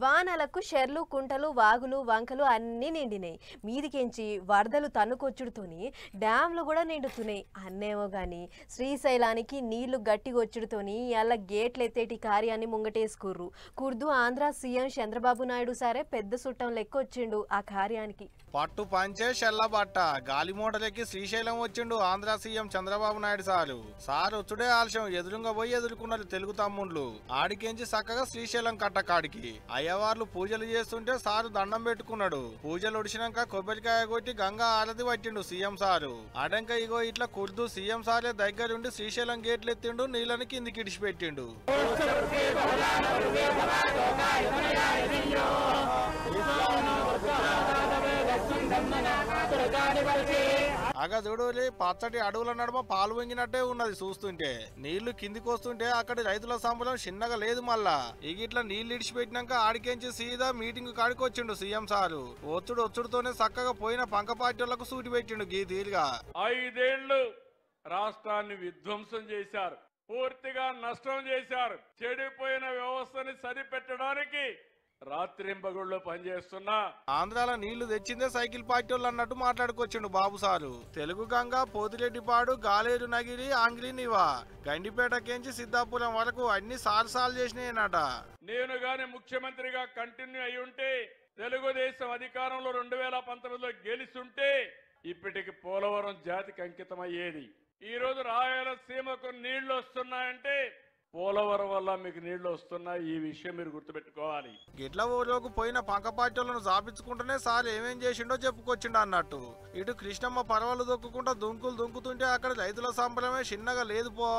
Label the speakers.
Speaker 1: వానలకు షెర్లు కుంటలు వాగులు వంకలు అన్నీ నిండినాయి. మీదికెంచి వరదలు తన్నుకొచ్చుడుతోని డ్యాంలు కూడా నిండుతున్నాయి. అన్నేమో గాని శ్రీశైలానికి నీళ్లు గట్టిగొచ్చుడుతోని అలా గేట్లు ఎత్తేటి కార్యాన్ని ముంగటేసుకుర్రు. కుర్దు ఆంధ్ర సీఎం చంద్రబాబు నాయుడు సారే పెద్ద సుట్టం లెక్క వచ్చిండు ఆ కార్యానికి.
Speaker 2: పట్టు పంచే షెల్లబట్ట గాలి మోటలెక్కి శ్రీశైలం వచ్చిండు ఆంధ్ర సీఎం చంద్రబాబు నాయుడు సారు వచ్చుడే ఆలస్యం ఎదురుగా పోయి ఎదుర్కొన్నారు తెలుగు తమ్ముళ్ళు. ఆడికెంచి చక్కగా శ్రీశైలం కట్టకాడికి అయ్యవార్లు పూజలు చేస్తుంటే సారు దండం పెట్టుకున్నాడు. పూజలు ఒడిచినాక కొబ్బరికాయ కొట్టి గంగా ఆరతి పట్టిండు సీఎం సారు. అడంక ఇగో ఇట్లా కుర్దు సీఎం సారే దగ్గరుండి శ్రీశైలం గేట్లు ఎత్తిండు, నీళ్ళని కిందికి ఇడిచిపెట్టిండు. అగ చూడలే పచ్చటి అడవుల నడుమ పాలు వంగినట్టే ఉన్నది చూస్తుంటే. నీళ్లు కిందికి వస్తుంటే అక్కడి రైతుల సంబరం చిన్నగా లేదు. మళ్ళా ఇగిట్లా నీళ్లు ఇడిచిపెట్టినాక ఆడికెంచి సీదా మీటింగ్ కాడికి వచ్చిండు సీఎం సారు. ఒచ్చుడుతోనే చక్కగా పోయిన పంక పార్టీలకు సూటి పెట్టిండు గీతీలుగా.
Speaker 3: 5 ఏళ్లు రాష్ట్రాన్ని విధ్వంసం చేశారు, పూర్తిగా నష్టం చేశారు. చెడిపోయిన వ్యవస్థని సరిపెట్టడానికి రాత్రింబగుళ్ళు పనిచేస్తున్నా
Speaker 2: ఆంధ్రాల నీళ్లు తెచ్చిందే సైకిల్ పార్టీ వాళ్ళు అన్నట్టు మాట్లాడుకొచ్చిండు బాబు సారు. తెలుగు గంగా, పోతిరెడ్డిపాడు, గాలేరు నగిరి, ఆంగ్లీ నివా, గండిపేటకేంచి సిద్ధాపురం వరకు అన్ని సార్లు చేసినాయనట.
Speaker 3: నేను గాని ముఖ్యమంత్రిగా కంటిన్యూ అయి ఉంటే, తెలుగుదేశం అధికారంలో 2019లో గెలిచుంటే ఇప్పటికి పోలవరం జాతికి అంకితం అయ్యేది. ఈ రోజు రాయలసీమకు నీళ్లు వస్తున్నాయంటే పోలవరం వల్ల మీకు నీళ్లు వస్తున్నాయి. ఈ విషయం మీరు గుర్తుపెట్టుకోవాలి.
Speaker 2: గిట్ల ఊరోకు పోయిన పంక పార్టీలను జాపించుకుంటూనే సార్ ఏమేం చేసిండో చెప్పుకొచ్చిండు అన్నట్టు. ఇటు కృష్ణమ్మ పర్వాలు దొక్కుకుంటా దుంకుతుంటే అక్కడ రైతుల సంబరమే చిన్నగా లేదు పో.